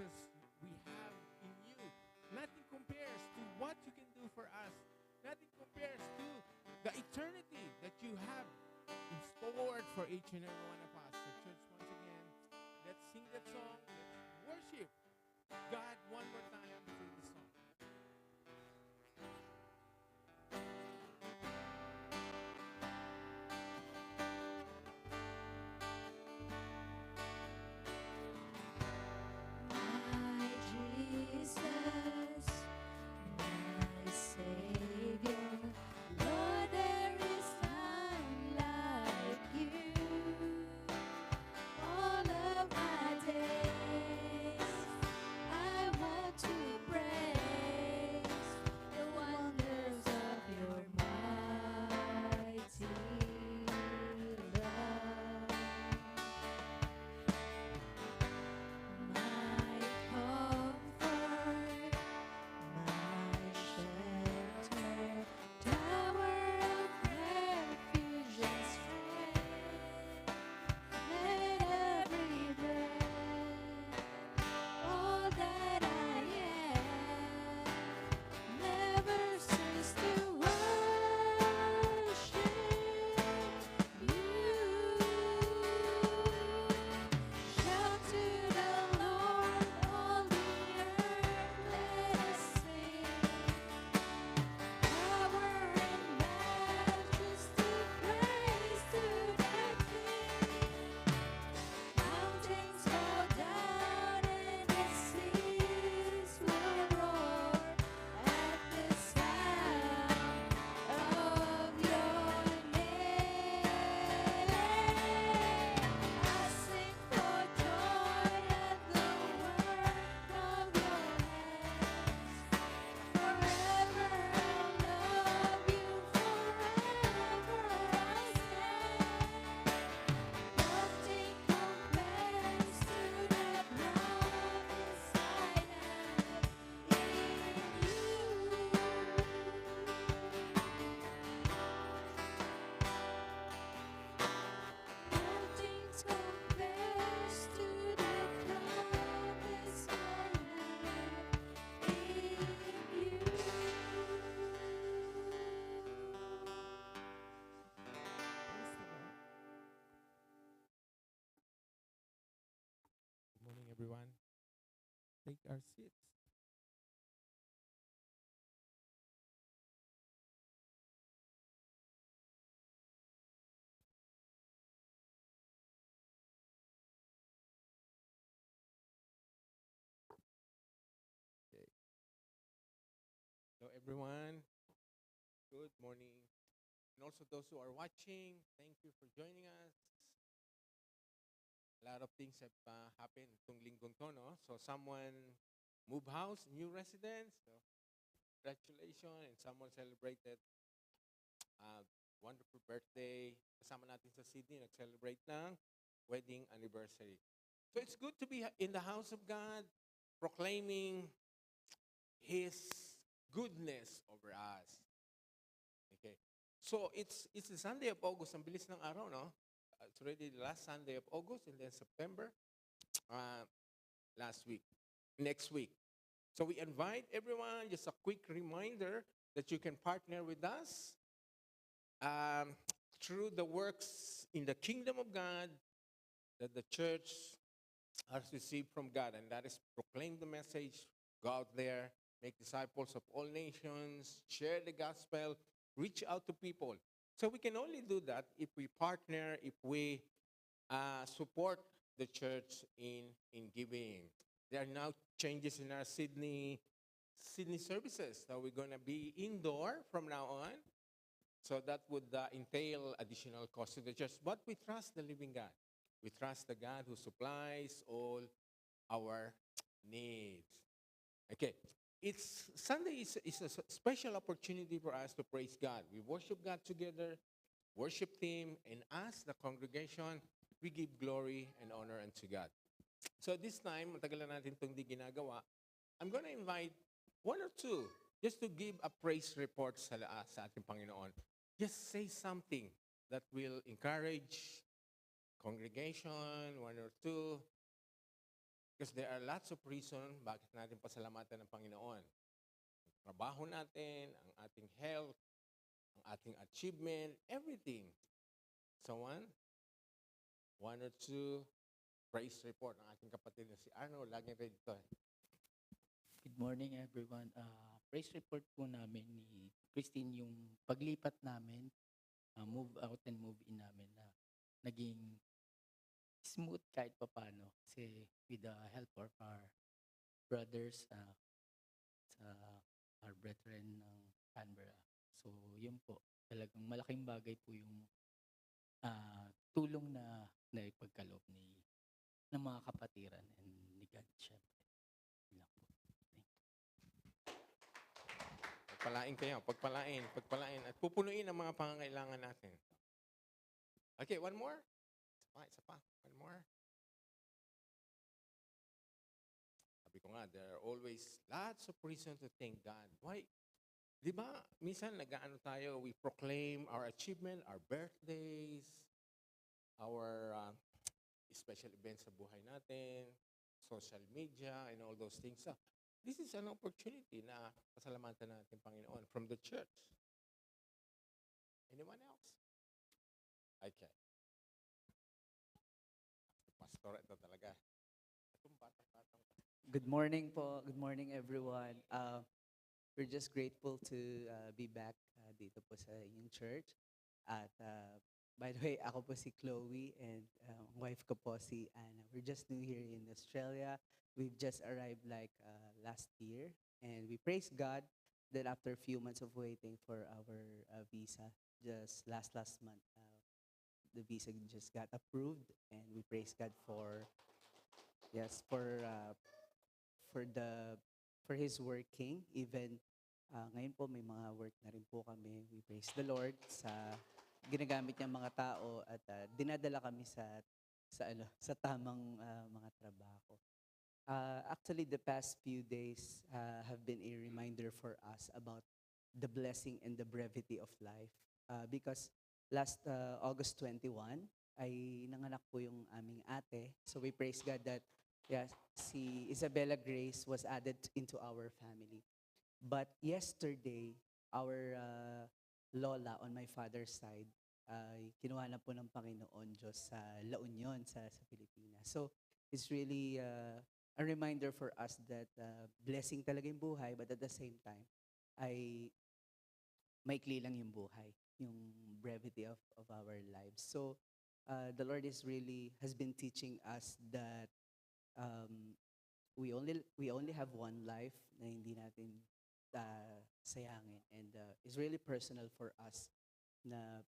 precious we have in you. Nothing compares to what you can do for us. Nothing compares to the eternity that you have in store for each and every one of us. So, church, once again, let's sing that song. Let's worship God one more time through the song. My Jesus, my Savior, Lord, there is none like you. All of my days, I want to praise the wonders of your mighty love. My comfort, my shelter, tower of refuge and strength. Let every breath, all that I am, never cease to worship you. Shout to the Lord, all the earth, let us sing. Power and majesty, praise to the King. Mountains bow down and the seas will roar at the sound of your name. I sing for joy at the work of your hands. Forever I'll love you, forever I stand. Nothing compares to the promise I have in you. Nothing compares to the promise I have in you. Praise the Lord. Good morning, everyone. Take our seats. Okay. Hello, everyone. Good morning. And also those who are watching, thank you for joining us. A lot of things have happened itong linggong to, no? So someone moved house, new residence. So congratulations. And someone celebrated uh, wonderful birthday. Kasama natin sa Sydney, nag-celebrate ng wedding anniversary. So it's good to be in the house of God, proclaiming His goodness over us. Okay. So it's the Sunday of August. Ang bilis ng araw, no? It's already the last Sunday of August and then September last week, next week. So we invite everyone, just a quick reminder that you can partner with us through the works in the kingdom of God that the church has received from God, and that is proclaim the message, go out there, make disciples of all nations, share the gospel, reach out to people. So we can only do that if we partner, if we support the church in giving. There are now changes in our Sydney services. So we're going to be indoor from now on. So that would entail additional cost to the church. But we trust the living God. We trust the God who supplies all our needs. Okay. It's Sunday is a special opportunity for us to praise God. We worship God together, worship team, and as the congregation, we give glory and honor unto God. So this time, matagal na natin itong di ginagawa, I'm going to invite one or two just to give a praise report sa ating Panginoon. Just say something that will encourage congregation, one or two. Because there are lots of reasons bakit natin pasalamatan ng Panginoon. Ang trabaho natin, ang ating health, ang ating achievement, everything. So one or two praise report ng ating kapatid na si Arno. Laging ready to. Good morning everyone. Praise report po namin ni Christine yung paglipat namin, move out and move in namin na naging smooth kahit papano. Kasi with the help of our brothers, sa our brethren ng Canberra. So yun po, talagang malaking bagay po yung tulong na naipagkaloob ng mga kapatiran and ni God syempre. Yun lang po. Pagpalain kayo, pagpalain. At pupunuin ang mga pangangailangan natin. Okay, one more. Isa pa. One more. Sabi ko nga, there are always lots of reasons to thank God. Why? Di ba, minsan nag-ano tayo, we proclaim our achievement, our birthdays, our special events sa buhay natin, social media, and all those things. So, this is an opportunity na pasalamatan natin, Panginoon, from the church. Anyone else? Okay. Pastor, ito talaga. Itong batang-batang. Good morning po. Good morning everyone. We're just grateful to be back dito po sa inyong church. At by the way, ako po si Chloe and wife ko po si Anna. We're just new here in Australia. We've just arrived like last year, and we praise God that after a few months of waiting for our visa, just last month, the visa just got approved, and we praise God for His working. Even ngayon po may mga work na rin po kami. We praise the Lord sa ginagamit niyang mga tao at dinadala kami sa tamang mga trabaho. Actually, the past few days have been a reminder for us about the blessing and the brevity of life. Because last August 21, ay nanganak po yung aming ate. So we praise God that si Isabella Grace was added into our family. But yesterday, our lola on my father's side, ay kinuha na po ng Panginoon Diyos sa La Union, sa Pilipinas. So it's really a reminder for us that blessing talaga yung buhay, but at the same time, ay maikli lang yung buhay, yung brevity of our lives. So the Lord has been teaching us that we only have one life na hindi natin sayangin, and it's really personal for us na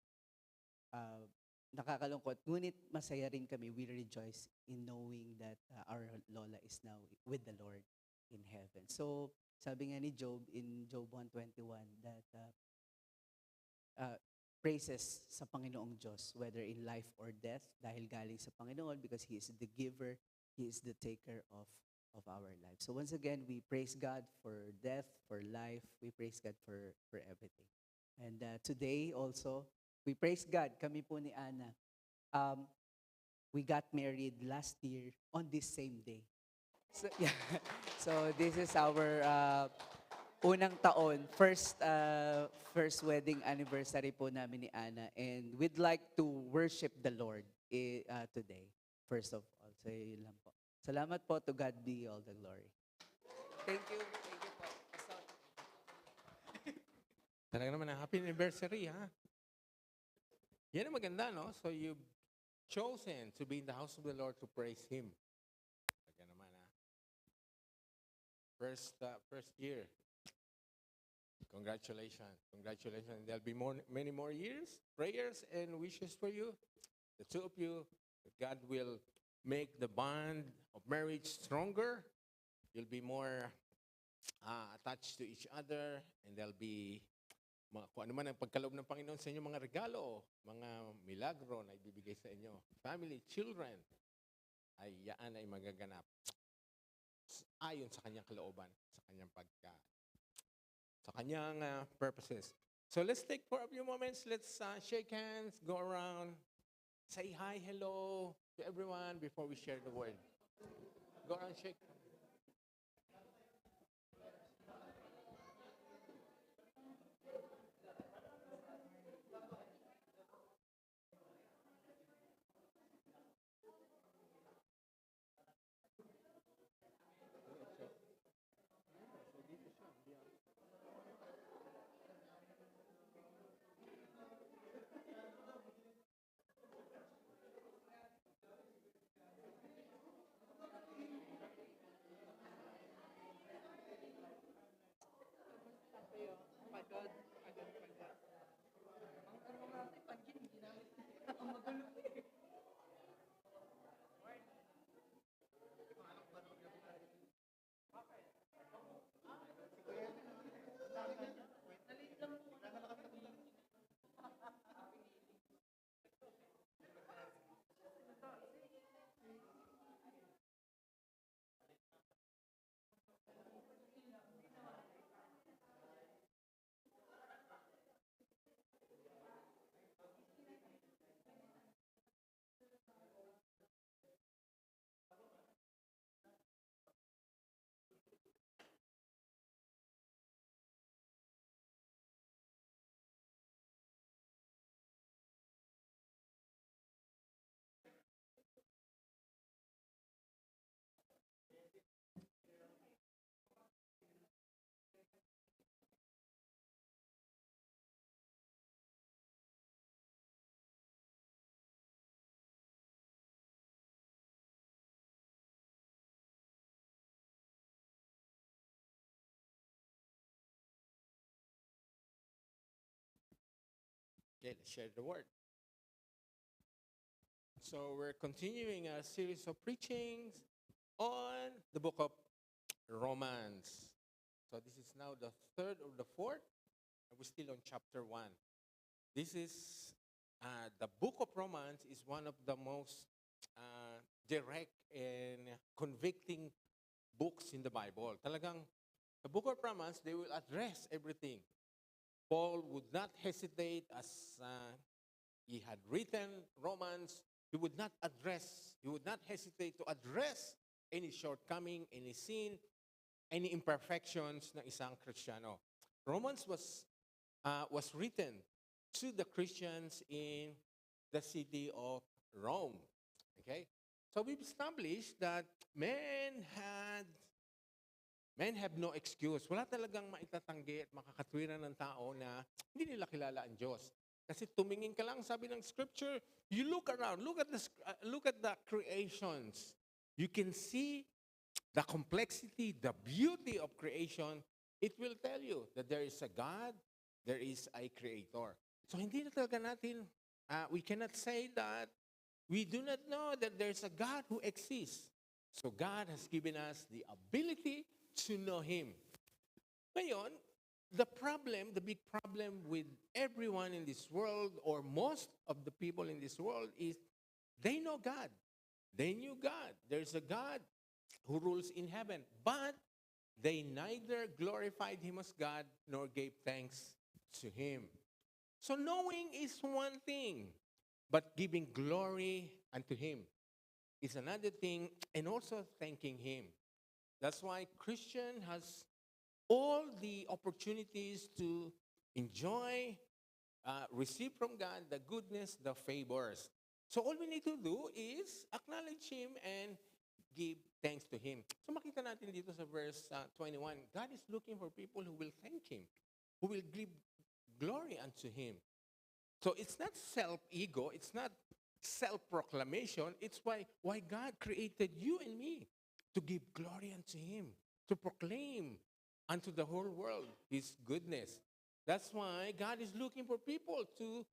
nakakalungkot. Ngunit masaya rin kami. We rejoice in knowing that our Lola is now with the Lord in heaven. So sabi nga ni Job in Job 1:21 that praises sa Panginoong Diyos, whether in life or death, dahil galing sa Panginoon, because He is the giver, He is the taker of our life. So once again, we praise God for death, for life. We praise God for everything. And today also, we praise God. Kami po ni Anna, we got married last year on this same day. So, yeah. So this is our unang taon, first wedding anniversary po namin ni Anna, and we'd like to worship the Lord today, first of all. So yun lang po. Salamat po, to God be all the glory. Thank you po. Talaga naman, happy anniversary, ha? Yan ang maganda, no? So you've chosen to be in the house of the Lord to praise Him. Talaga naman, ha? First year. Congratulations. Congratulations. There'll be many more years, prayers, and wishes for you. The two of you, that God will make the bond of marriage stronger. You'll be more attached to each other, and there'll be kung ano man ang pagkaloob ng Panginoon sa inyo, mga regalo, mga milagro na ibibigay sa inyo. Family, children, ay yaan ay magaganap ayon sa kanyang kalooban, sa kanyang sa kanyang purposes. So let's take for a few moments. Let's shake hands, go around, say hi, hello to everyone before we share the word. Go around, shake. Okay, let's share the word. So we're continuing our series of preachings on the book of Romans. So this is now the third or the fourth, and we're still on chapter 1. This is the book of Romans is one of the most direct and convicting books in the Bible. Talagang the book of Romans, they will address everything. Paul would not hesitate as he had written Romans. He would not hesitate to address any shortcoming, any sin, any imperfections ng isang Kristiyano. Romans was written to the Christians in the city of Rome. Okay? So we've established that men have no excuse. Wala talagang maitatanggi at makakatwiran ng tao na hindi nila kilala ang Diyos. Kasi tumingin ka lang, sabi ng Scripture, you look around, look at the creations. You can see the complexity, the beauty of creation. It will tell you that there is a God, there is a Creator. So hindi na talaga natin, we cannot say that we do not know that there's a God who exists. So God has given us the ability to know Him. Ngayon, the big problem with everyone in this world, or most of the people in this world, is they know God. They knew God. There's a God who rules in heaven. But they neither glorified Him as God nor gave thanks to Him. So knowing is one thing, but giving glory unto Him is another thing, and also thanking Him. That's why Christian has all the opportunities to enjoy, receive from God the goodness, the favors. So all we need to do is acknowledge Him and give thanks to Him. So makita natin dito sa verse 21, God is looking for people who will thank Him, who will give glory unto Him. So it's not self-ego, it's not self-proclamation, it's why God created you and me, to give glory unto Him, to proclaim unto the whole world His goodness. That's why God is looking for people who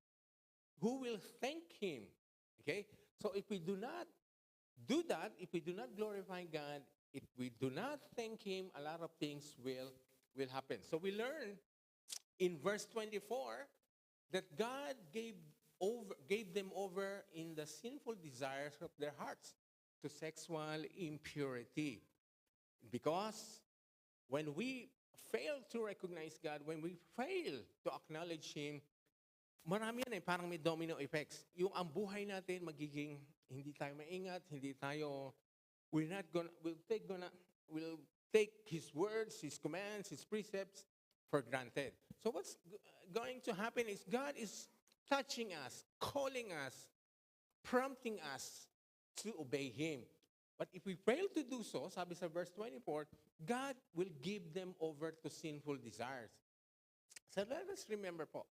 will thank Him. Okay? So if we do not do that, if we do not glorify God, if we do not thank Him, a lot of things will happen. So we learn in verse 24 that God gave them over in the sinful desires of their hearts to sexual impurity. Because when we fail to recognize God, when we fail to acknowledge Him, marami yan parang may domino effects. Yung ang buhay natin magiging hindi tayo maingat, hindi tayo we'll take his words, his commands, his precepts for granted. So what's going to happen is God is touching us, calling us, prompting us to obey him. But if we fail to do so, sabi sa verse 24, God will give them over to sinful desires. So let us remember po.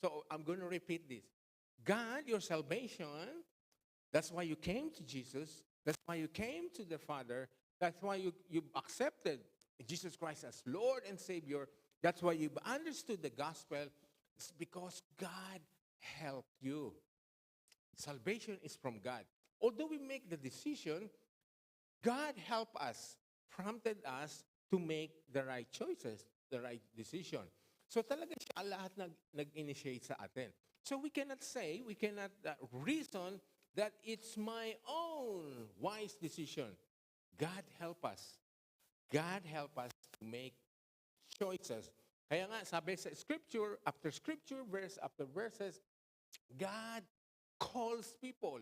So I'm going to repeat this. God, your salvation, that's why you came to Jesus. That's why you came to the Father. That's why you accepted Jesus Christ as Lord and Savior. That's why you've understood the gospel. It's because God helped you. Salvation is from God. Although we make the decision, God helped us, prompted us to make the right choices, the right decision. So talaga siya lahat nag-initiate sa atin. So we cannot say, we cannot reason that it's my own wise decision. God help us. God help us to make choices. Kaya nga, sabi sa scripture, after scripture, verse after verses, God calls people.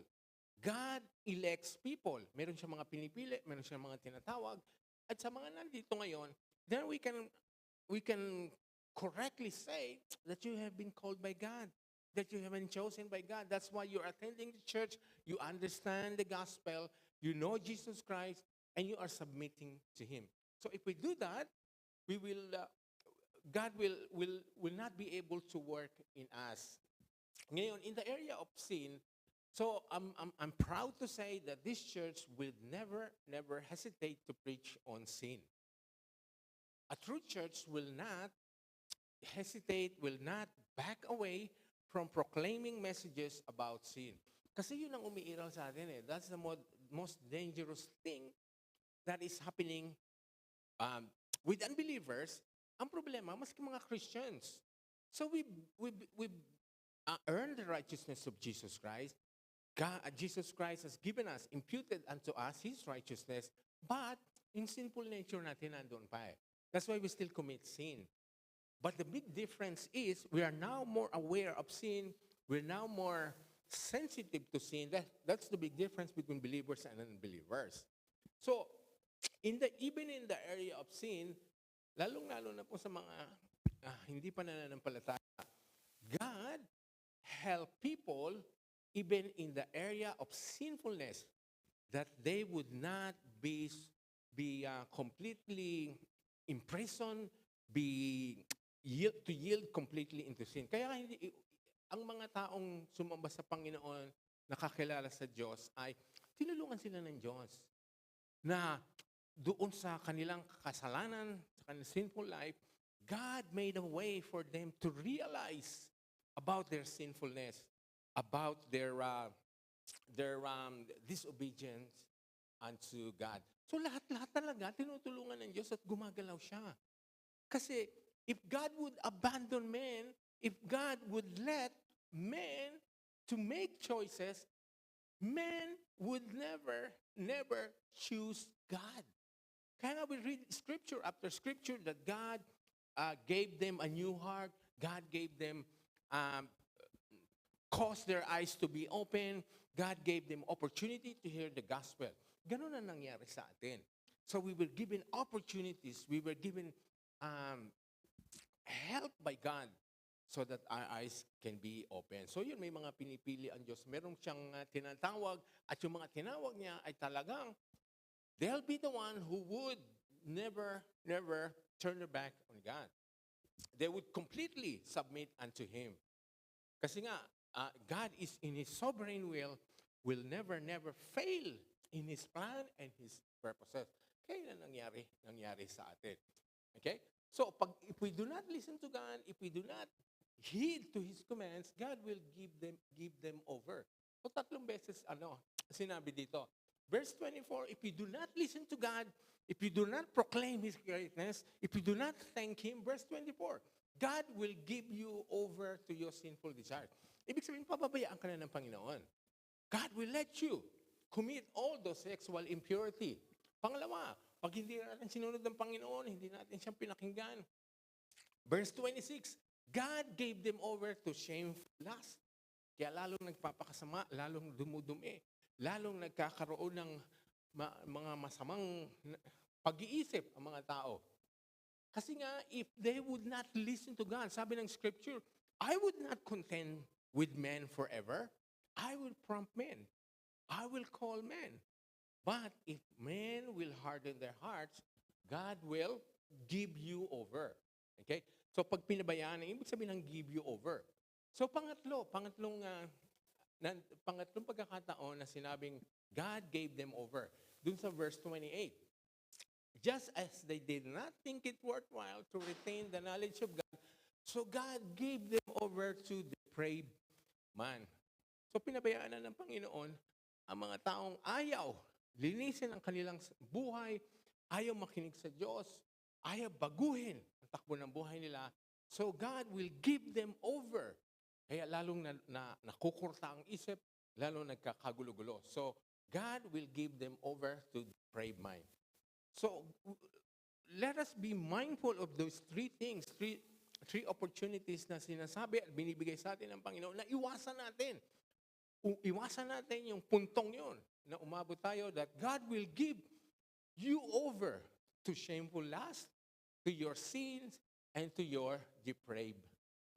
God elects people. Meron siya mga pinipili, meron siya mga tinatawag. At sa mga nandito ngayon, then we can correctly say that you have been called by God, that you have been chosen by God. That's why you're attending the church, you understand the gospel, you know Jesus Christ, and you are submitting to him. So if we do that, we will God will not be able to work in us. Ngayon, in the area of sin, so I'm proud to say that this church will never hesitate to preach on sin. A true church will not hesitate, will not back away from proclaiming messages about sin. Kasi yun ang umiiral sa atin eh. That's the most dangerous thing that is happening with unbelievers. Ang problema, maski mga Christians. So we earned the righteousness of Jesus Christ. Jesus Christ has given us, imputed unto us His righteousness, but in sinful nature natin nandun pa eh. That's why we still commit sin. But the big difference is we are now more aware of sin. We're now more sensitive to sin. That's the big difference between believers and unbelievers. So, even in the area of sin, lalong-lalo na po sa mga hindi pa nananampalataya, God help people even in the area of sinfulness that they would not be completely imprisoned, yield completely into sin. Kaya ang mga taong sumamba sa Panginoon, nakakilala sa Diyos, ay tinulungan sila ng Diyos na doon sa kanilang kasalanan, sa kanilang sinful life, God made a way for them to realize about their sinfulness, about their disobedience unto God. So lahat-lahat talaga tinutulungan ng Diyos at gumagalaw siya. Kasi if God would abandon man, if God would let man to make choices, man would never choose God. Kaya nga we read scripture after scripture that God gave them a new heart. God gave them, caused their eyes to be open. God gave them opportunity to hear the gospel. Ganun ang nangyari sa atin. So we were given opportunities. We were given help by God so that our eyes can be open. So yun, may mga pinipili ang Diyos. Meron siyang tinatawag at yung mga tinawag niya ay talagang they'll be the one who would never turn their back on God. They would completely submit unto Him. Kasi nga, God is in His sovereign will never fail in His plan and His purposes. Kaya na nangyari sa atin. Okay? So, if we do not listen to God, if we do not heed to His commands, God will give them over. So, 3 beses, sinabi dito. Verse 24, if you do not listen to God, if you do not proclaim His greatness, if you do not thank Him, verse 24, God will give you over to your sinful desire. Ibig sabihin, pababayaan ka na ng Panginoon. God will let you commit all those sexual impurity. Pangalawa, pag hindi natin sinunod ng Panginoon, hindi natin siyang pinakinggan. Verse 26, God gave them over to shameful lust. Kaya lalong nagpapakasama, lalong dumudumi, lalong nagkakaroon ng mga masamang pag-iisip ang mga tao. Kasi nga, if they would not listen to God, sabi ng scripture, I would not contend with men forever. I will prompt men. I will call men. But if men will harden their hearts, God will give you over. Okay? So pag pinabayaan, ibig sabihin ng give you over. So pangatlong pagkakataon na sinabing God gave them over. Dun sa verse 28. Just as they did not think it worthwhile to retain the knowledge of God, so God gave them over to depraved man. So pinabayaan na ng Panginoon ang mga taong ayaw linisin ang kanilang buhay, ayaw makinig sa Diyos, ayaw baguhin ang takbo ng buhay nila. So God will give them over. Kaya lalong nakukurta ang isip, lalong nagkakagulo-gulo. So God will give them over to depraved mind. So, let us be mindful of those three things, three opportunities na sinasabi at binibigay sa atin ng Panginoon na iwasan natin. Iwasan natin yung puntong yun na umabot tayo that God will give you over to shameful lust, to your sins, and to your depraved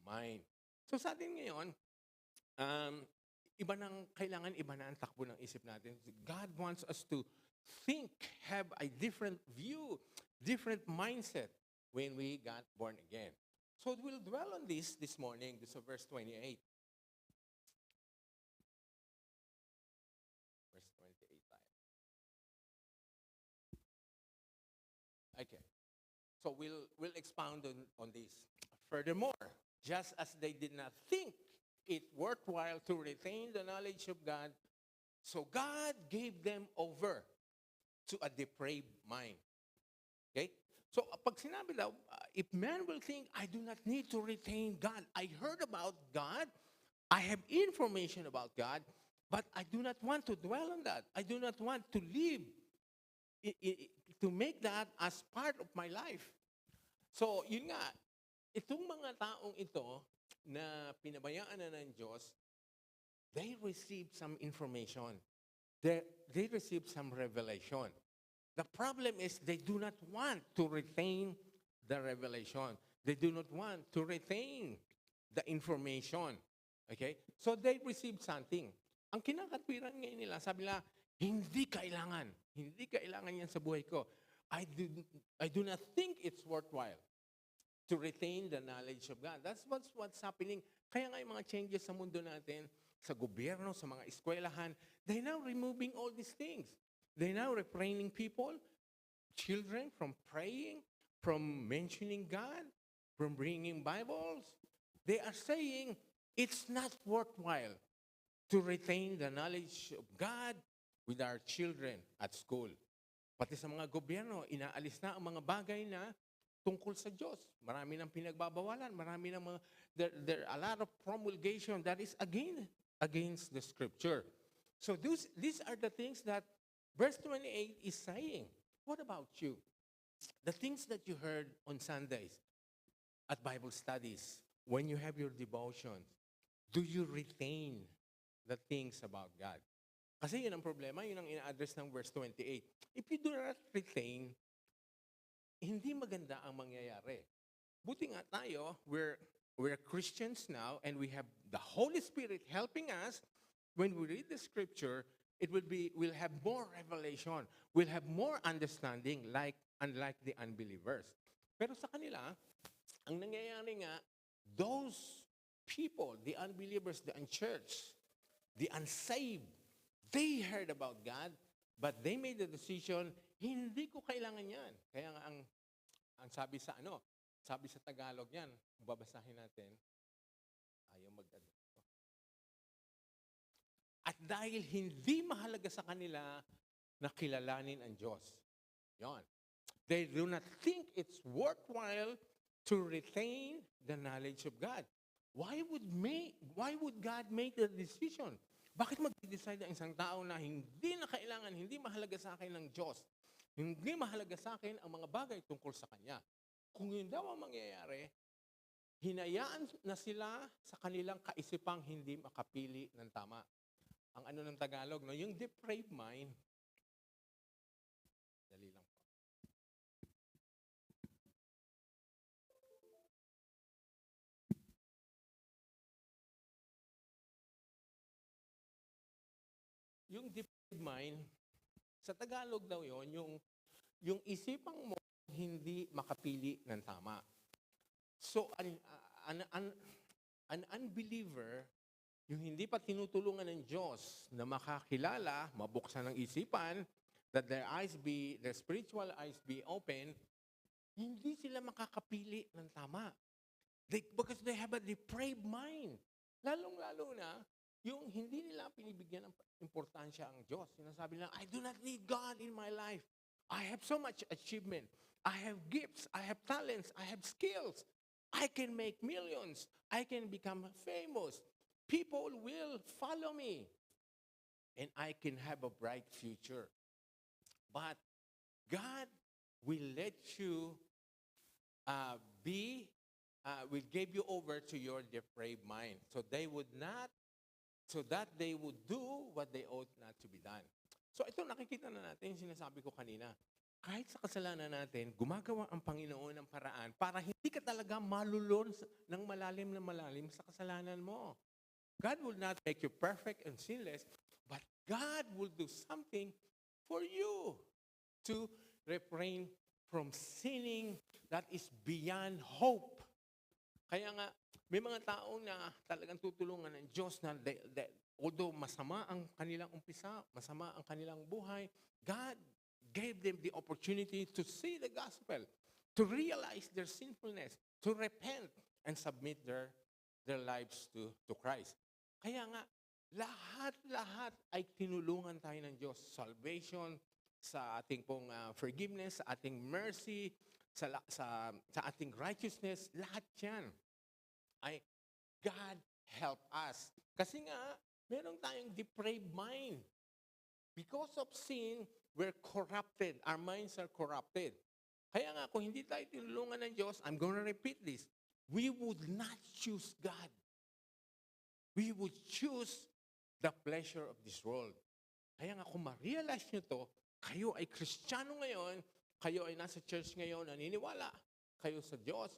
mind. So sa atin ngayon, iba na ang takbo ng isip natin. God wants us to think, have a different view, different mindset when we got born again. So we'll dwell on this morning, this is verse 28. Verse 28 tayo. Okay. So we'll expound on this. Furthermore, just as they did not think it worthwhile to retain the knowledge of God, so God gave them over to a depraved mind. Okay? So, pag sinabi daw, if man will think, I do not need to retain God. I heard about God. I have information about God. But I do not want to dwell on that. I do not want to live, to make that as part of my life. So, yun nga, itong mga taong ito na pinabayaan na ng Diyos, they received some information. They receive some revelation. The problem is they do not want to retain the revelation. They do not want to retain the information. Okay? So they receive something. Ang kinakatwiran ngayon nila, sabi nila, hindi kailangan yan sa buhay ko. I do not think it's worthwhile to retain the knowledge of God. That's what's happening. Kaya nga yung mga changes sa mundo natin, sa gobyerno, sa mga eskwelahan, they now removing all these things. They now refraining people, children, from praying, from mentioning God, from bringing Bibles. They are saying it's not worthwhile to retain the knowledge of God with our children at school. Pati sa mga gobyerno, inaalis na ang mga bagay na tungkol sa Diyos. Marami nang pinagbabawalan, marami nang there are a lot of promulgation that is against the Scripture. So these are the things that verse 28 is saying. What about you? The things that you heard on Sundays at Bible studies, when you have your devotions, do you retain the things about God? Kasi yun ang problema, yun ang ina-address ng verse 28. If you do not retain, hindi maganda ang mangyayari. Buti nga tayo, we're Christians now, and we have the Holy Spirit helping us. When we read the Scripture, we'll have more revelation. We'll have more understanding, unlike the unbelievers. Pero sa kanila, ang nangyayari nga, those people, the unbelievers, the unchurched, the unsaved, they heard about God, but they made the decision, hindi ko kailangan yan. Kaya nga ang sabi sa Tagalog yan, babasahin natin, ayaw mag-ano. At dahil hindi mahalaga sa kanila na kilalanin ang Diyos. Yon. They do not think it's worthwhile to retain the knowledge of God. Why would God make the decision? Bakit mag-decide ang isang tao na hindi na kailangan, hindi mahalaga sa akin ng Diyos? Hindi mahalaga sa akin ang mga bagay tungkol sa Kanya. Kung yun daw ang mangyayari, hinayaan na sila sa kanilang kaisipang hindi makapili ng tama. Ang ano ng Tagalog, no? Yung depraved mind, yung depraved mind, sa Tagalog daw yon, yung isipang mo hindi makapili ng tama. So, an unbeliever, yung hindi pa tinutulungan ng Diyos na makakilala, mabuksan ng isipan, that their spiritual eyes be open, hindi sila makakapili ng tama. Because they have a depraved mind. Lalong-lalo na, yung hindi nila pinibigyan ng importansya ang Diyos. Sinasabi nila, I do not need God in my life. I have so much achievement. I have gifts. I have talents. I have skills. I can make millions. I can become famous. People will follow me. And I can have a bright future. But God will let you will give you over to your depraved mind. So that they would do what they ought not to be done. So ito nakikita na natin, yung sinasabi ko kanina. Kahit sa kasalanan natin, gumagawa ang Panginoon ng paraan para hindi ka talaga malulon ng malalim na malalim sa kasalanan mo. God will not make you perfect and sinless, but God will do something for you to refrain from sinning that is beyond hope. Kaya nga, may mga tao na talagang tutulungan ng Diyos na although masama ang kanilang umpisa, masama ang kanilang buhay, God gave them the opportunity to see the gospel, to realize their sinfulness, to repent, and submit their lives to Christ. Kaya nga, lahat ay tinulungan tayo ng Diyos. Salvation, sa ating pong forgiveness, sa ating mercy, sa ating righteousness, lahat yan ay God help us. Kasi nga, meron tayong depraved mind. Because of sin, we're corrupted. Our minds are corrupted. Kaya nga, kung hindi tayo tinulungan ng Diyos, I'm gonna repeat this, we would not choose God. We would choose the pleasure of this world. Kaya nga, kung ma-realize nyo to, kayo ay Kristiyano ngayon, kayo ay nasa church ngayon, naniniwala kayo sa Diyos,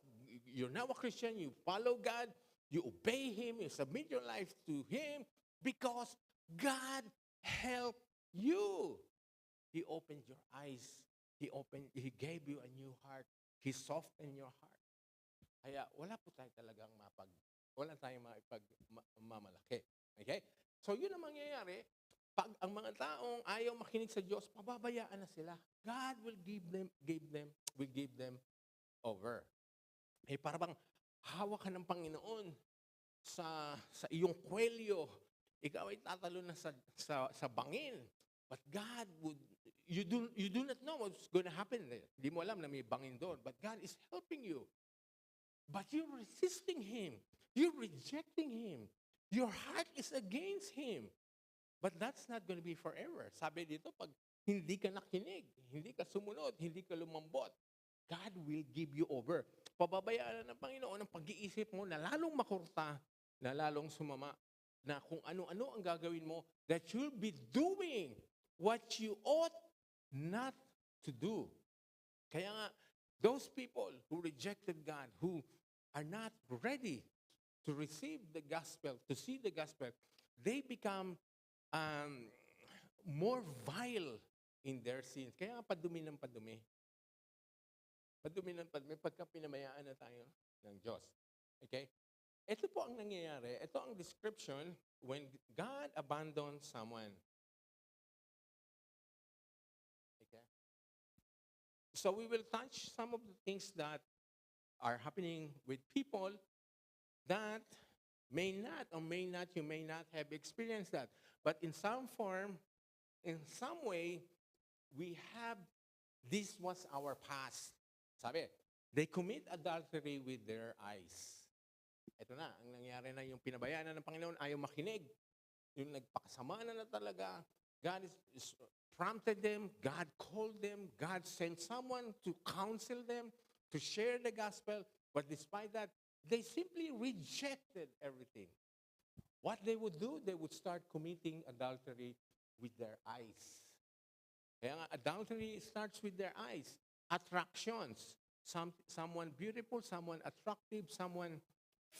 you're now a Christian, you follow God, you obey Him, you submit your life to Him, because God helped you. He opened your eyes. He gave you a new heart. He softened your heart. Kaya wala po tayo talagang wala tayong mamalaki. Okay? So yun ang mangyayari. Pag ang mga taong ayaw makinig sa Diyos, pababayaan na sila. God will give them over. Eh, para bang hawak ka ng Panginoon sa iyong kwelyo. Ikaw ay tatalo na sa bangin. But God you do not know what's going to happen there. Hindi mo alam na may bangin doon. But God is helping you. But you're resisting Him. You're rejecting Him. Your heart is against Him. But that's not going to be forever. Sabi dito, pag hindi ka nakinig, hindi ka sumunod, hindi ka lumambot, God will give you over. Pababayaan ng Panginoon ang pag-iisip mo na lalong makurta, na lalong sumama, na kung ano-ano ang gagawin mo, that you'll be doing what you ought not to do. Kaya nga, those people who rejected God, who are not ready to receive the gospel, to see the gospel, they become more vile in their sins. Kaya padumi ng padumi. Padumi ng padumi pagka pinamayaan na tayo ng Diyos. Okay? Ito po ang nangyayari. Ito ang description when God abandons someone. Okay? So we will touch some of the things that are happening with people that you may not have experienced that. But in some form, in some way, this was our past. Sabi, they commit adultery with their eyes. Ito na, ang nangyari na yung pinabayaan na ng Panginoon, ayaw makinig. Yung nagpakasama na talaga. God is prompted them, God called them, God sent someone to counsel them, to share the gospel. But despite that, they simply rejected everything. What they would do, they would start committing adultery with their eyes. Kaya nga, adultery starts with their eyes. Attractions. Someone beautiful, someone attractive, someone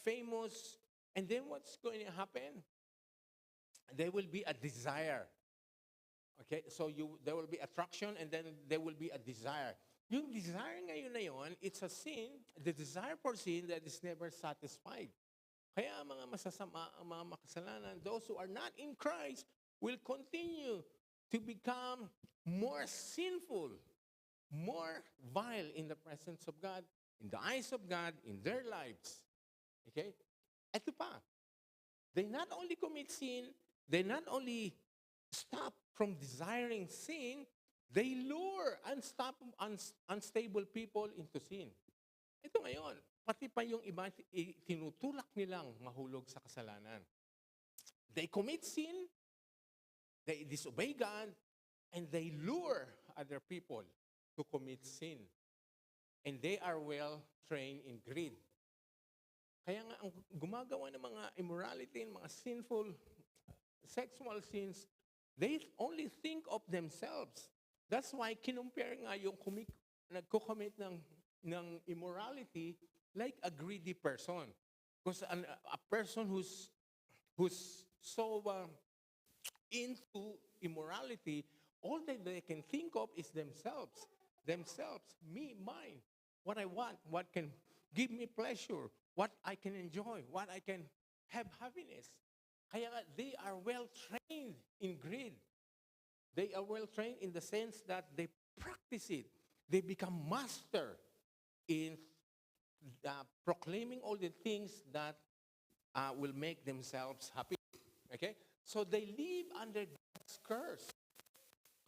famous. And then what's going to happen? There will be a desire. Okay, so there will be attraction and then there will be a desire. Yung desire ngayon na yun, it's a sin, the desire for sin that is never satisfied. Kaya ang mga masasama, ang mga makasalanan, those who are not in Christ will continue to become more sinful, more vile in the presence of God, in the eyes of God, in their lives. Okay? Ito pa, they not only commit sin, they not only stop from desiring sin, they lure unstable people into sin. Ito ngayon, pati pa yung iba, tinutulak nilang mahulog sa kasalanan. They commit sin, they disobey God, and they lure other people to commit sin. And they are well trained in greed. Kaya nga, ang gumagawa ng mga immorality, mga sinful sexual sins, they only think of themselves. That's why kinumpare nga yung nagko-commit ng immorality like a greedy person. Because a person who's so into immorality, all that they can think of is themselves. Themselves, me, mine. What I want, what can give me pleasure, what I can enjoy, what I can have happiness. Kaya nga, they are well trained in greed. They are well trained in the sense that they practice it. They become master in proclaiming all the things that will make themselves happy. Okay? So they live under God's curse.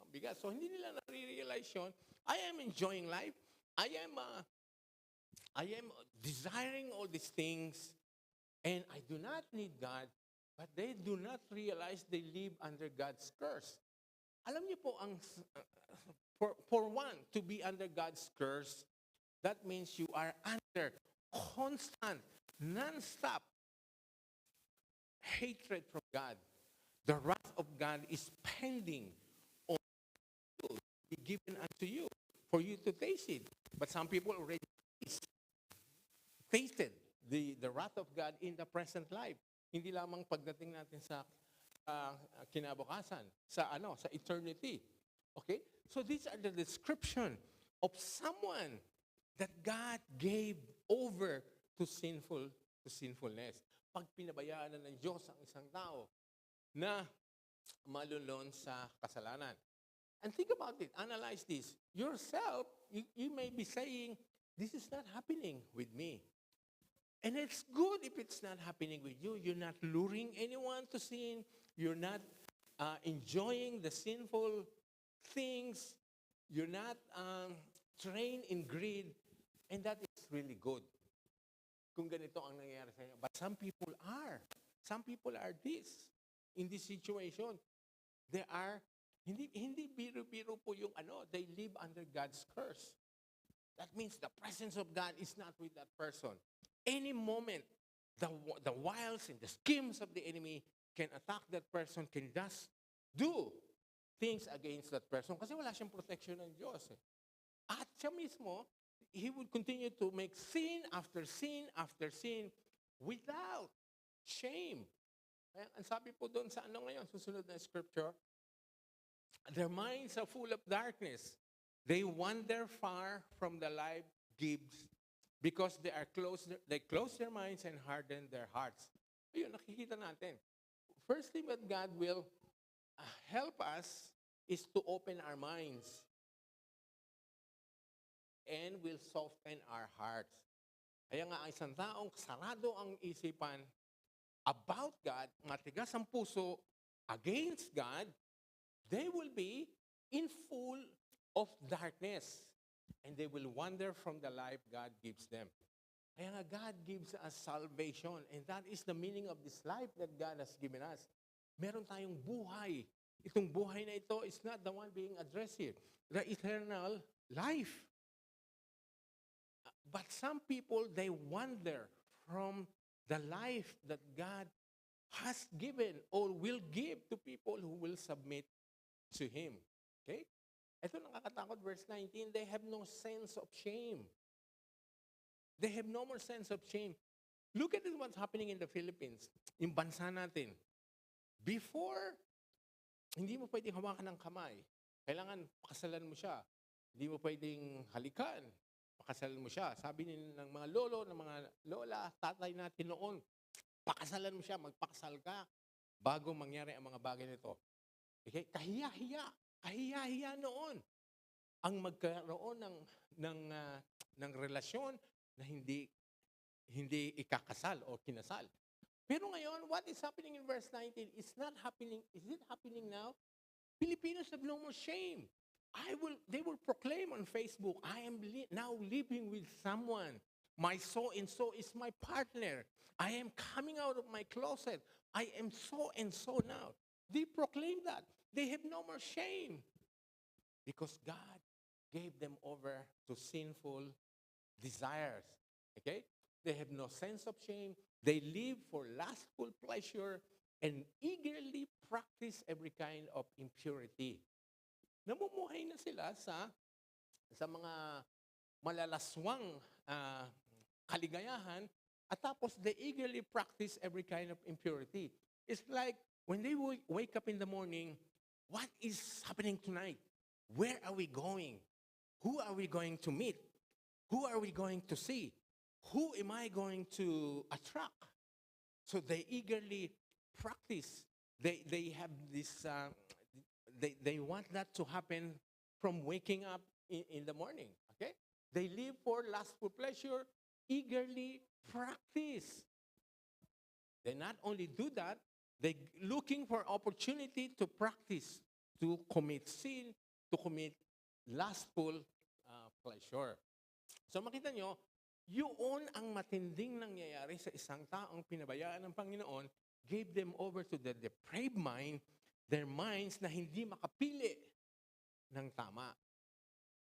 Ang bigat. So hindi nila nare-realize yun. I am enjoying life. I am desiring all these things. And I do not need God. But they do not realize they live under God's curse. Alam niyo po, for one, to be under God's curse, that means you are under constant, non-stop hatred from God. The wrath of God is pending on you, be given unto you, for you to taste it. But some people already tasted the wrath of God in the present life. Hindi lamang pagdating natin sa kinabukasan, sa eternity. Okay? So these are the description of someone that God gave over to sinfulness. Pag pinabayaan na ng Diyos ang isang tao na malulon sa kasalanan. And think about it, analyze this. Yourself, you may be saying, this is not happening with me. And it's good if it's not happening with you. You're not luring anyone to sin. You're not enjoying the sinful things. You're not trained in greed. And that is really good. Kung ganito ang nangyayari sa inyo. But some people are. Some people are in this situation. They are, hindi biro-biro po yung they live under God's curse. That means the presence of God is not with that person. Any moment, the wiles and the schemes of the enemy can attack that person, can just do things against that person. Kasi wala siyang protection ng Diyos. At siya mismo, he would continue to make sin after sin after sin without shame. Kaya, ang sabi po doon sa ngayon, susunod na scripture, their minds are full of darkness. They wander far from the life gives because they close their minds and harden their hearts. Ayun, nakikita natin. First thing that God will help us is to open our minds and will soften our hearts. Kaya nga, ang isang taong sarado ang isipan about God, matigas ang puso against God, they will be in full of darkness. And they will wander from the life God gives them. Kaya nga, God gives us salvation. And that is the meaning of this life that God has given us. Meron tayong buhay. Itong buhay na ito is not the one being addressed here. The eternal life. But some people, they wander from the life that God has given or will give to people who will submit to Him. Okay? Ito nakakatakot, verse 19, they have no sense of shame. They have no more sense of shame. Look at what's happening in the Philippines, yung bansa natin. Before hindi mo pwedeng hawakan ng kamay. Kailangan pakasalan mo siya. Hindi mo pwedeng halikan. Pakasalan mo siya. Sabi ng mga lolo, ng mga lola, tatay natin noon, pakasalan mo siya, magpakasal ka bago mangyari ang mga bagay nito. Okay? Kahiya-hiya. Kahiya-hiya noon ang magkaroon ng relasyon na hindi ikakasal o kinasal. Pero ngayon, what is happening in verse 19 is not happening. Is it happening now? Filipinos have no more shame. They will proclaim on Facebook, I am now living with someone. My so-and-so is my partner. I am coming out of my closet. I am so-and-so now. They proclaim that. They have no more shame. Because God gave them over to sinful desires. Okay? They have no sense of shame. They live for lustful pleasure and eagerly practice every kind of impurity. Namumuhay na sila sa mga malalaswang kaligayahan at tapos they eagerly practice every kind of impurity. It's like when they wake up in the morning, what is happening tonight? Where are we going? Who are we going to meet? Who are we going to see? Who am I going to attract? So they eagerly practice. They have this, they want that to happen from waking up in the morning. Okay? They live for lustful pleasure, eagerly practice. They not only do that, they looking for opportunity to practice, to commit sin, to commit lustful pleasure. So makita nyo, yun ang matinding nangyayari sa isang taong pinabayaan ng Panginoon, gave them over to the depraved mind, their minds na hindi makapili ng tama.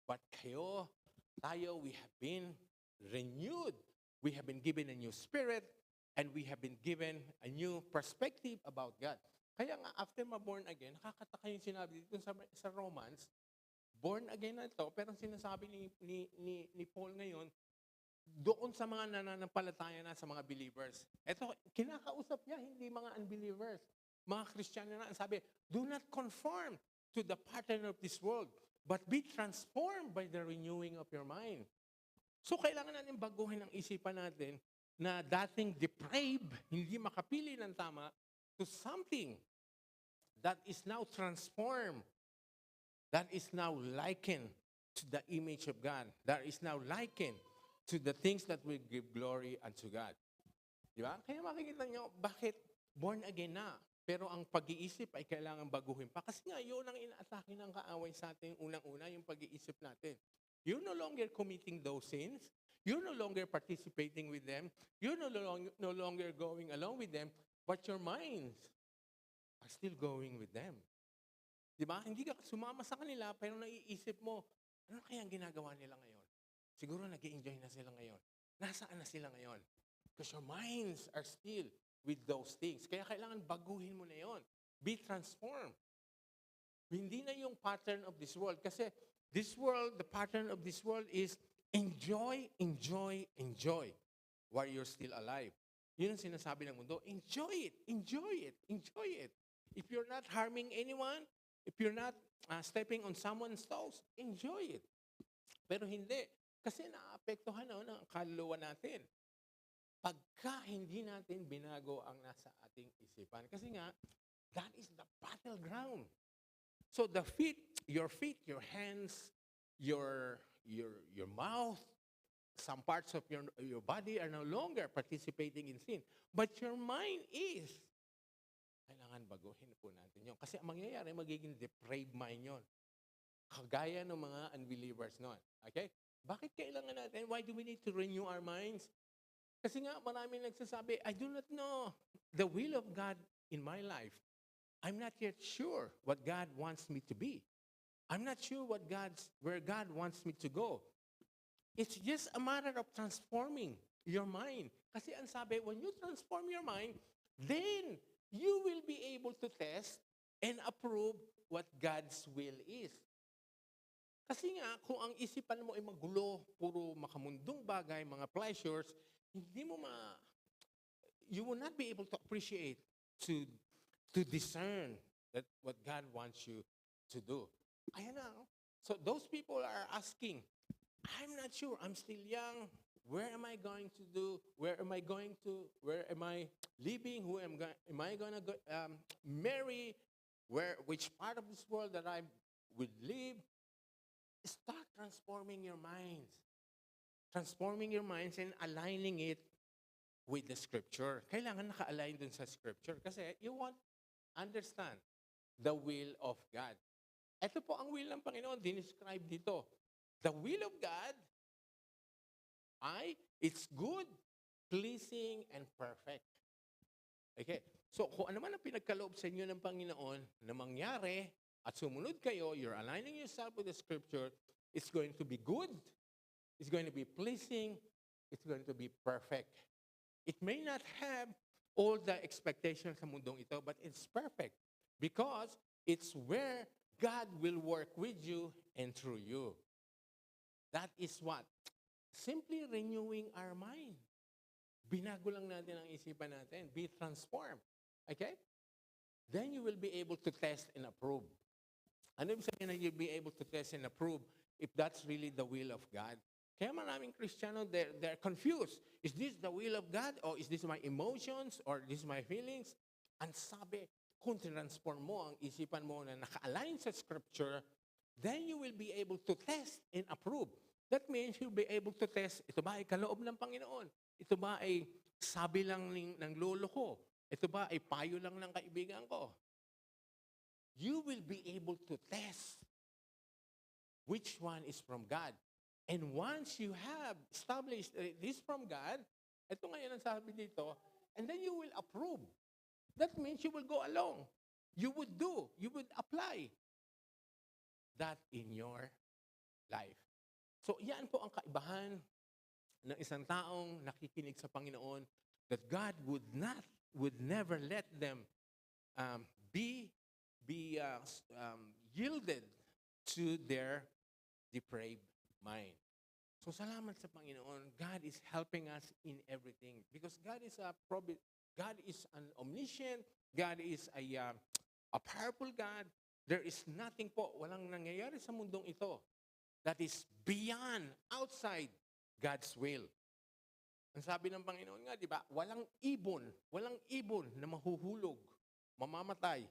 But tayo, we have been renewed. We have been given a new spirit, and we have been given a new perspective about God. Kaya nga, after ma-born again, nakakataka yung sinabi dito sa Romans, born again na ito, pero sinasabi ni Paul ngayon, doon sa mga nananampalataya na sa mga believers. Ito, kinakausap niya, hindi mga unbelievers. Mga Kristiyano na, sabi, do not conform to the pattern of this world, but be transformed by the renewing of your mind. So, kailangan natin baguhin ang isipan natin na dating depraved, hindi makapili ng tama, to something that is now transformed, that is now likened to the image of God, that is now likened to the things that will give glory unto God. Di ba? Kaya makikita nyo, bakit born again na? Pero ang pag-iisip ay kailangan baguhin pa. Kasi nga, yun ang inaatake ng kaaway sa atin unang-una, yung pag-iisip natin. You're no longer committing those sins. You're no longer participating with them. You're no longer going along with them. But your minds are still going with them. Di ba? Hindi ka sumama sa kanila, pero naiisip mo, ano kaya ang ginagawa nila ngayon? Siguro nag-i-enjoy na sila ngayon. Nasaan na sila ngayon? Because your minds are still with those things. Kaya kailangan baguhin mo na yon. Be transformed. Hindi na yung pattern of this world. Kasi this world, the pattern of this world is enjoy, enjoy, enjoy while you're still alive. Yun ang sinasabi ng mundo. Enjoy it, enjoy it, enjoy it. If you're not harming anyone, if you're not stepping on someone's toes, enjoy it. Pero hindi. Kasi naapektuhan ng kaluluwa natin. Pagka hindi natin binago ang nasa ating isipan. Kasi nga, that is the battleground. So the feet, your hands, your mouth, some parts of your body are no longer participating in sin. But your mind is. Kailangan baguhin po natin yun. Kasi ang mangyayari, magiging depraved mind yun. Kagaya ng mga unbelievers noon. Okay? Bakit kailangan natin? Why do we need to renew our minds? Kasi nga, marami nagsasabi, I do not know the will of God in my life. I'm not yet sure what God wants me to be. I'm not sure where God wants me to go. It's just a matter of transforming your mind. Kasi ang sabi, when you transform your mind, then you will be able to test and approve what God's will is. Kasi nga, kung ang isipan mo ay magulo, puro makamundong bagay, mga pleasures, you will not be able to appreciate, to discern that what God wants you to do. Ayan na. Oh. So those people are asking, I'm not sure. I'm still young. Where am I going to do? Where am I going to? Where am I living? Am I going to go, marry? Which part of this world that I would live? Start transforming your minds. Transforming your minds and aligning it with the scripture. Kailangan naka-align dun sa scripture kasi you want understand the will of God. Ito po ang will ng Panginoon, dinescribe dito. The will of God it's good, pleasing, and perfect. Okay? So, kung ano man ang pinagkaloob sa inyo ng Panginoon na mangyari at sumunod kayo, you're aligning yourself with the scripture, it's going to be good, it's going to be pleasing, it's going to be perfect. It may not have all the expectations sa mundong ito, but it's perfect because it's where God will work with you and through you. That is what? Simply renewing our mind. Binago lang natin ang isipan natin. Be transformed. Okay? Then you will be able to test and approve. Ano ibig sabihin na you'll be able to test and approve if that's really the will of God? Kaya maraming Kristiyano, they're confused. Is this the will of God? Or is this my emotions? Or this my feelings? Ang sabi, kung transform mo ang isipan mo na naka-align sa Scripture, then you will be able to test and approve. That means you'll be able to test, ito ba ay kaloob ng Panginoon? Ito ba ay sabi lang ng lolo ko? Ito ba ay payo lang ng kaibigan ko? You will be able to test which one is from God. And once you have established this from God, ito ngayon ang sabi dito, and then you will approve. That means you will go along. You would do, you would apply that in your life. So yan po ang kaibahan ng isang taong nakikinig sa Panginoon that God would never let them be yielded to their depraved mind. So salamat sa Panginoon. God is helping us in everything because God is an omniscient, God is a powerful God. There is nothing po, walang nangyayari sa mundong ito that is beyond, outside God's will. Ang sabi ng Panginoon nga, di ba, walang ibon na mahuhulog, mamamatay.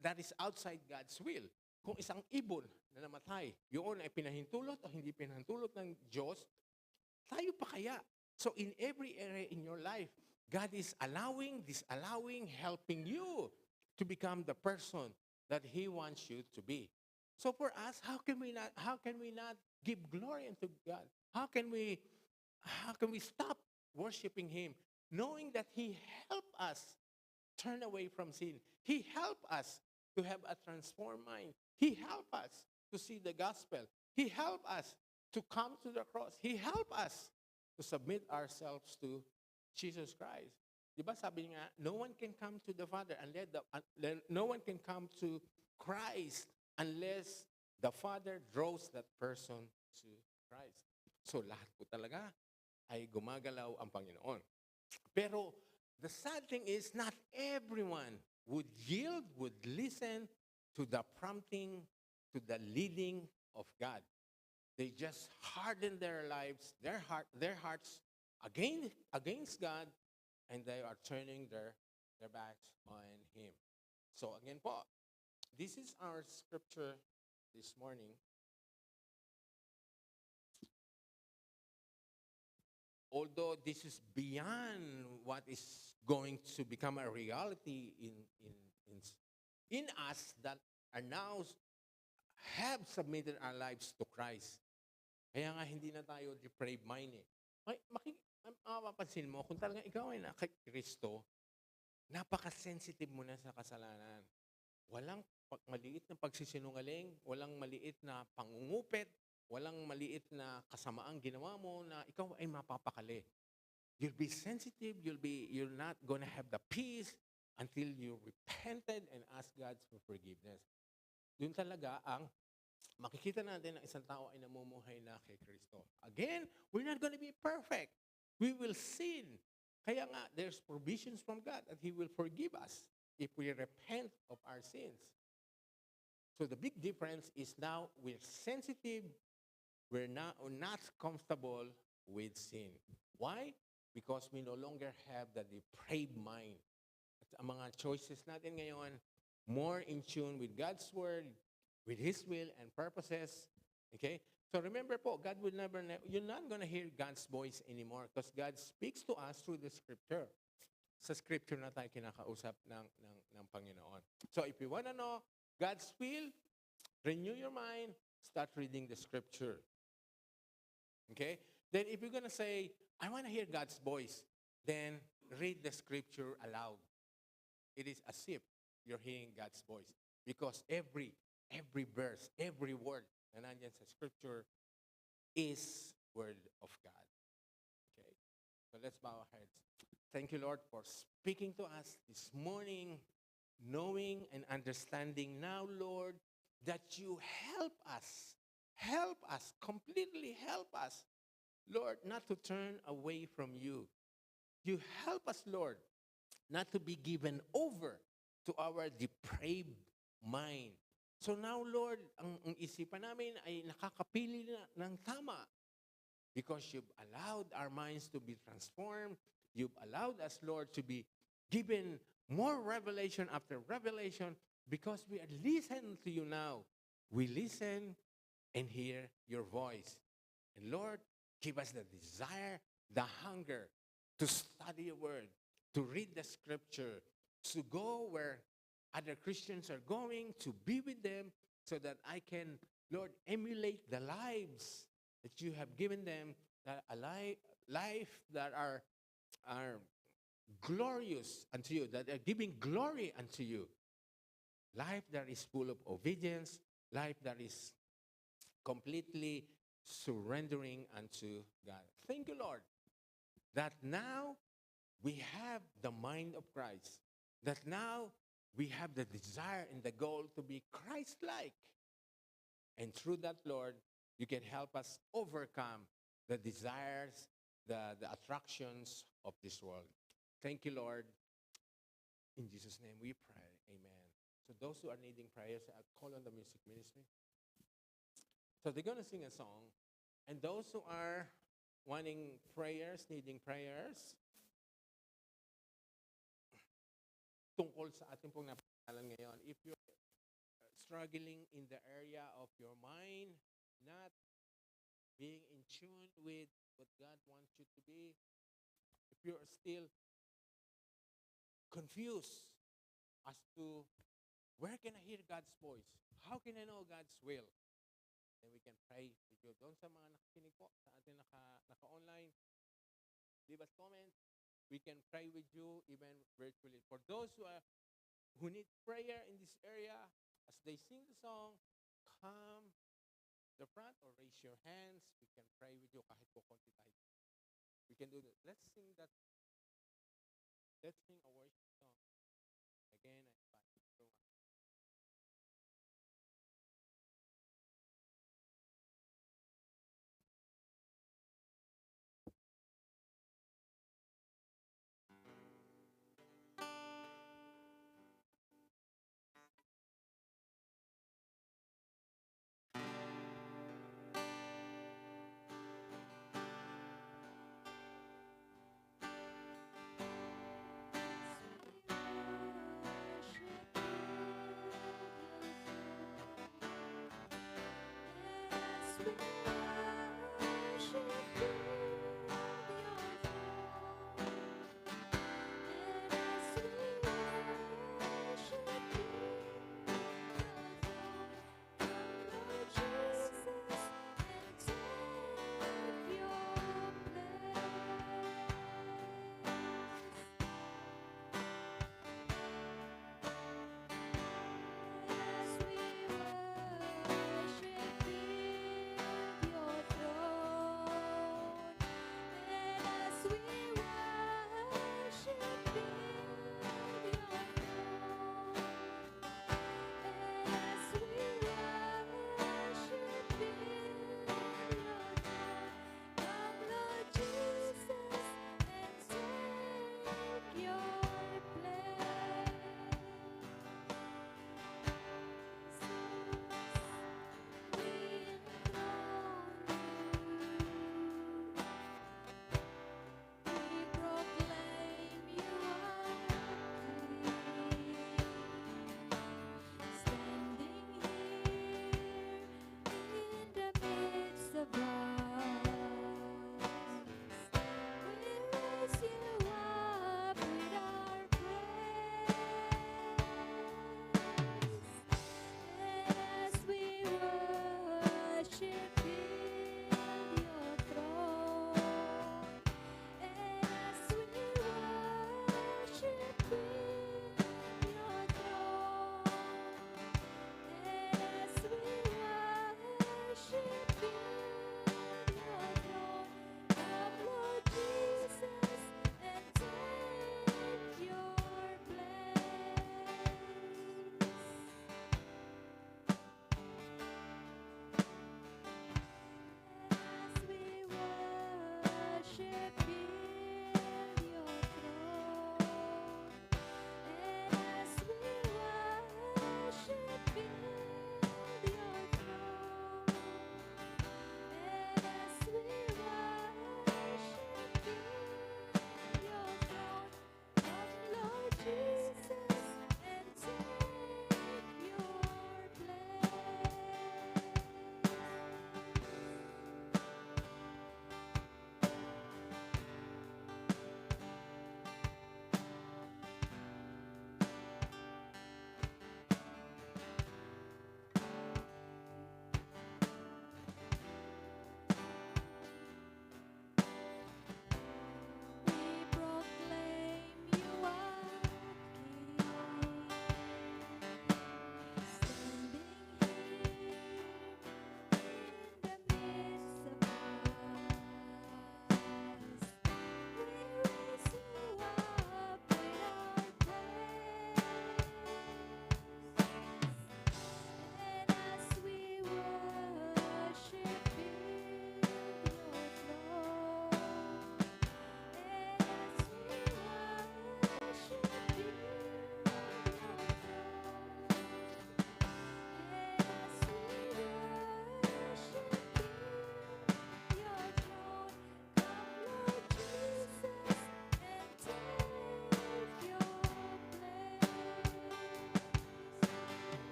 That is outside God's will. Kung isang ibon na namatay, yun ay pinahintulot o hindi pinahintulot ng Diyos, tayo pa kaya? So in every area in your life, God is allowing, disallowing, helping you to become the person that He wants you to be. So for us, how can we not give glory unto God? How can we stop worshiping Him, knowing that He helped us turn away from sin? He helped us to have a transformed mind. He helped us to see the gospel. He helped us to come to the cross. He helped us to submit ourselves to Jesus Christ. Diba sabi nga, no one can come to the Father no one can come to Christ unless the Father draws that person to Christ. So lahat po talaga ay gumagalaw ang Panginoon. Pero the sad thing is not everyone would yield, would listen to the prompting, to the leading of God. They just harden their lives, their hearts against God, and they are turning their backs on Him. So again po, this is our scripture this morning. Although this is beyond what is going to become a reality in us that are now have submitted our lives to Christ. Kaya nga hindi na tayo depraved mind eh. Mapapansin mo, kung talagang ikaw ay kay Kristo, napaka-sensitive mo na sa kasalanan. Walang maliit na pagsisinungaling, walang maliit na pangungupit, walang maliit na kasamaang ginawa mo na ikaw ay mapapakali. You'll be sensitive, you're not gonna have the peace until you repented and ask God for forgiveness. Yun talaga ang makikita natin na isang tao ay namumuhay na kay Kristo. Again, we're not gonna be perfect. We will sin. Kaya nga, there's provisions from God that He will forgive us. if we repent of our sins. So the big difference is now we're sensitive, we're not comfortable with sin. Why? Because we no longer have the depraved mind. At ang mga choices natin ngayon, more in tune with God's Word, with His will and purposes. Okay? So remember po, God will never, you're not gonna hear God's voice anymore because God speaks to us through the Scripture. Sa Scripture na tayo kinakausap ng Panginoon. So if you wanna know God's will, renew your mind, start reading the Scripture. Okay? Then if you're gonna say, I wanna hear God's voice, then read the Scripture aloud. It is as if you're hearing God's voice. Because every verse, every word na nandyan sa Scripture is Word of God. Okay? So let's bow our heads. Thank you, Lord, for speaking to us this morning, knowing and understanding now, Lord, that you help us, completely help us, Lord, not to turn away from you. You help us, Lord, not to be given over to our depraved mind. So now, Lord, ang isipan namin ay nakakapili na ng tama because you've allowed our minds to be transformed. You've allowed us, Lord, to be given more revelation after revelation because we listen to you now. We listen and hear your voice. And Lord, give us the desire, the hunger to study your word, to read the Scripture, to go where other Christians are going, to be with them so that I can, Lord, emulate the lives that you have given them, that a life that are glorious unto you, that are giving glory unto you. Life that is full of obedience, life that is completely surrendering unto God. Thank you, Lord, that now we have the mind of Christ, that now we have the desire and the goal to be Christ-like. And through that, Lord, you can help us overcome the desires, the attractions of this world. Thank you, Lord. In Jesus' name we pray. Amen. So those who are needing prayers, I'll call on the music ministry. So they're going to sing a song. And those who are wanting prayers, needing prayers, tungkol sa ating pong napag-aralan ngayon, if you're struggling in the area of your mind, not being in tune with what God wants you to be, if you're still confused as to where can I hear God's voice? How can I know God's will? Then we can pray with you. Doon sa mga nakikinig po sa ating naka-online, leave us comments. We can pray with you even virtually. For those who need prayer in this area, as they sing the song, come to the front or raise your hands. We can pray with you kahit po konti tayo. We can do that. Let's sing a worship song. Again, I invite everyone.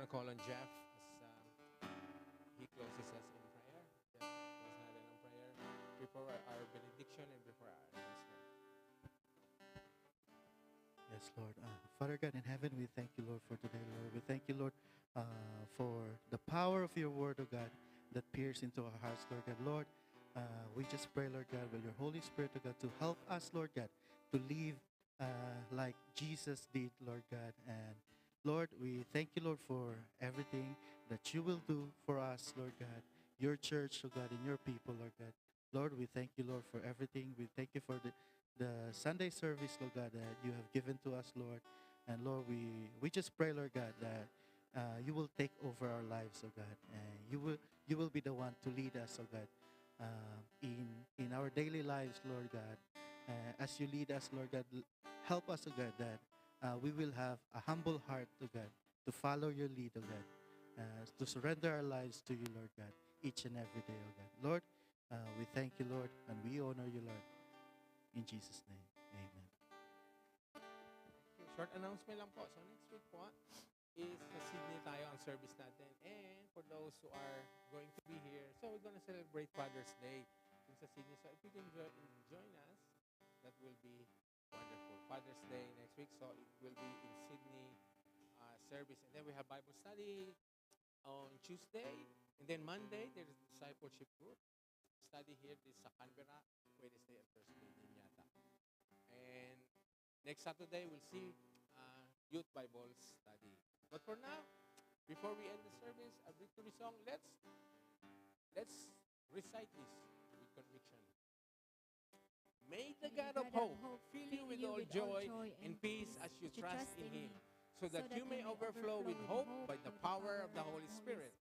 to call on Jeff as he closes us in prayer. Jeff, close natin ang prayer before our benediction and before our announcement. Yes, Lord. Father God in heaven, we thank you, Lord, for today, Lord. We thank you, Lord, for the power of your word, oh God, that peers into our hearts, Lord God. Lord, we just pray, Lord God, with your Holy Spirit, oh God, to help us, Lord God, to live like Jesus did, Lord God. And Lord, we thank you, Lord, for everything that you will do for us, Lord God, your church, oh God, and your people, Lord God. Lord, we thank you, Lord, for everything. We thank you for the Sunday service, Lord God, that you have given to us, Lord. And Lord, we just pray, Lord God, that you will take over our lives, oh God, and you will be the one to lead us, oh God, in our daily lives, Lord God. As you lead us, Lord God, help us, oh God, that we will have a humble heart, oh God, to follow your lead, oh God, to surrender our lives to you, Lord God, each and every day, oh God. Lord, we thank you, Lord, and we honor you, Lord. In Jesus' name, amen. Short announcement lang po. So next week po is sa Sydney tayo ang service natin. And for those who are going to be here, so we're going to celebrate Father's Day dun sa Sydney. So if you can join us, that will be wonderful. Father's Day next week, so it will be in Sydney service. And then we have Bible study on Tuesday. And then Monday, there's a discipleship group. Study here this sa Canberra, Wednesday and Thursday din yata. And next Saturday, we'll see youth Bible study. But for now, before we end the service, a victory song, let's recite this with conviction. May the God of hope fill you with all joy and peace as you trust in Him, so that you may overflow with hope by the power of the Holy Spirit.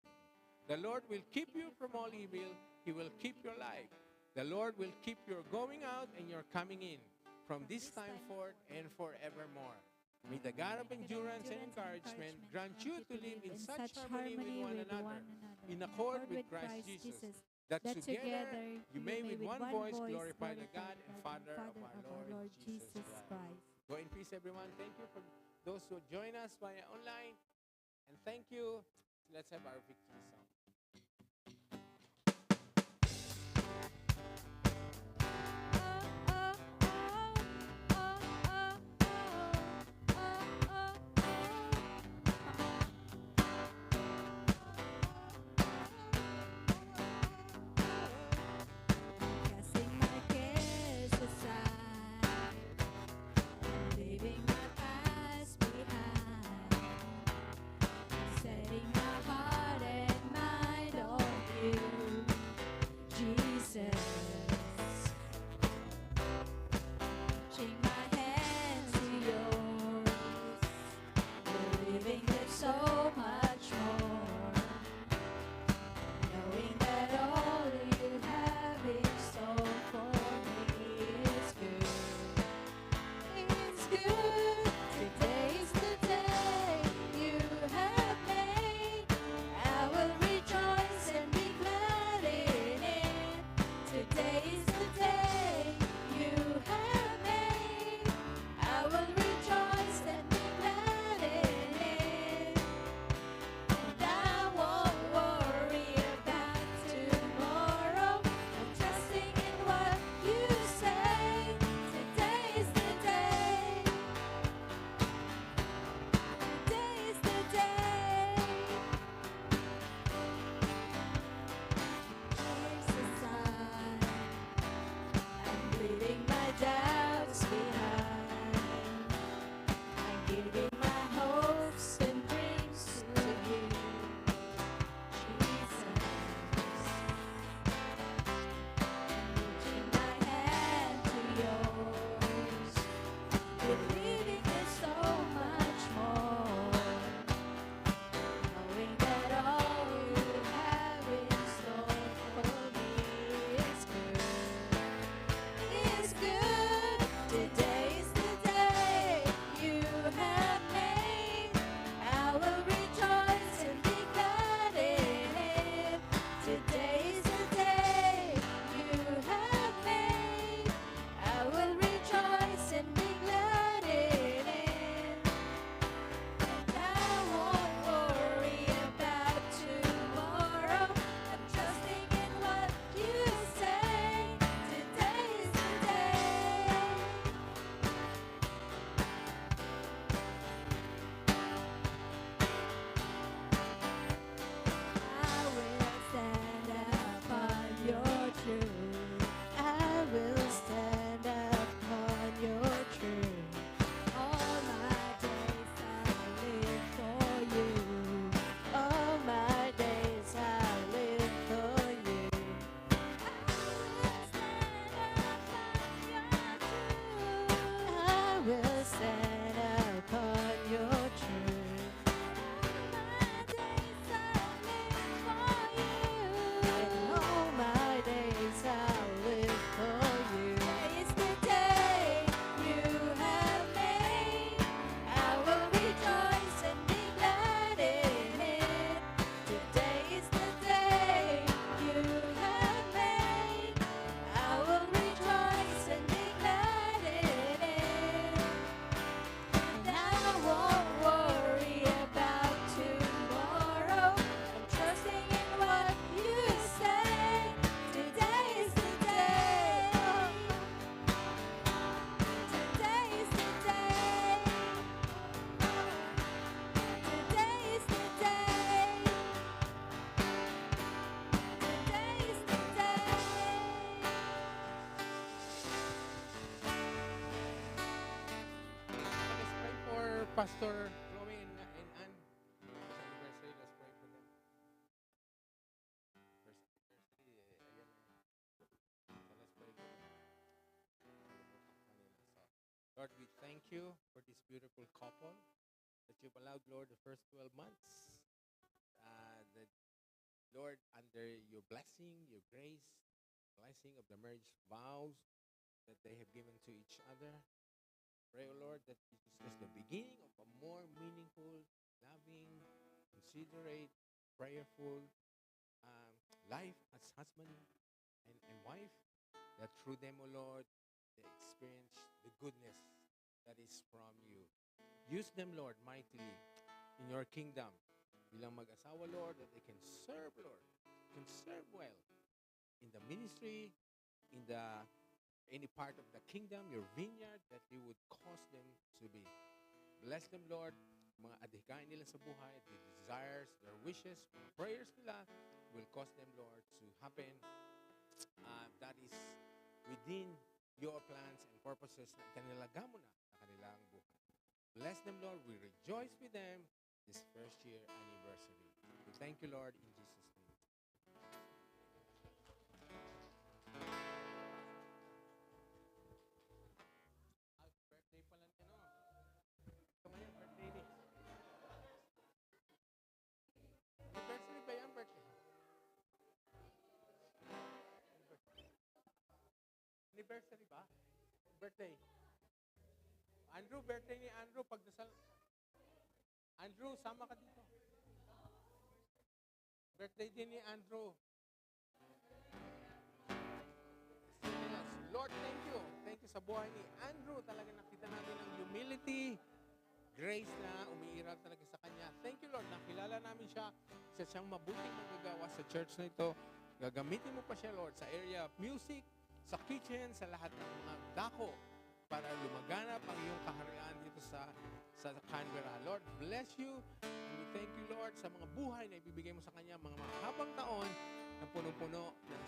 The Lord will keep you from all evil. He will keep your life. The Lord will keep your going out and your coming in from this time forth and forevermore. May the God of endurance and encouragement grant you to live in such harmony with one another, in accord with Christ Jesus, that together you may with one voice glorify the God and Father of our Lord Jesus Christ. Go in peace, everyone. Thank you for those who join us via online. And thank you. Let's have our victory song. Casting my cares aside, leaving my past behind, setting my heart and mind Pastor Chloe and Ann. Anniversary, let's pray for them. First anniversary, ayan na. So let's pray for them. Lord, we thank you for this beautiful couple that you've allowed, Lord, the first 12 months. That, Lord, under your blessing, your grace, blessing of the marriage vows that they have given to each other. Pray, O Lord, that this is the beginning of a more meaningful, loving, considerate, prayerful life as husband and wife. That through them, O Lord, they experience the goodness that is from you. Use them, Lord, mightily in your kingdom. Bilang mag-asawa, Lord, that they can serve, Lord, can serve well in the ministry, in the any part of the kingdom, your vineyard, that you would cause them to be. Bless them, Lord, mga adhikain nila sa buhay, their desires, their wishes, prayers nila will cause them, Lord, to happen. That is within your plans and purposes na kanilaga mo na sa kanilang buhay. Bless them, Lord. We rejoice with them this first year anniversary. We thank you, Lord, in Jesus' name. Birthday pala ni ano. Ito ngayon, birthday ni. Anniversary ba yan, birthday? Anniversary ba? Birthday. Andrew, birthday ni Andrew. Pagdasal. Andrew, sama ka dito. Birthday din ni Andrew. Lord, thank you. Thank you sa buhay ni Andrew. Talaga nakita namin ang humility, grace na umiiral talaga sa kanya. Thank you, Lord. Nakilala namin siya. Isa siyang mabuting magagawa sa church na ito. Gagamitin mo pa siya, Lord, sa area of music, sa kitchen, sa lahat ng mga dako para lumaganap ang iyong kaharian dito sa Canberra. Lord, bless you. And we thank you, Lord, sa mga buhay na ibibigay mo sa kanya, mga mahabang taon na punong-puno ng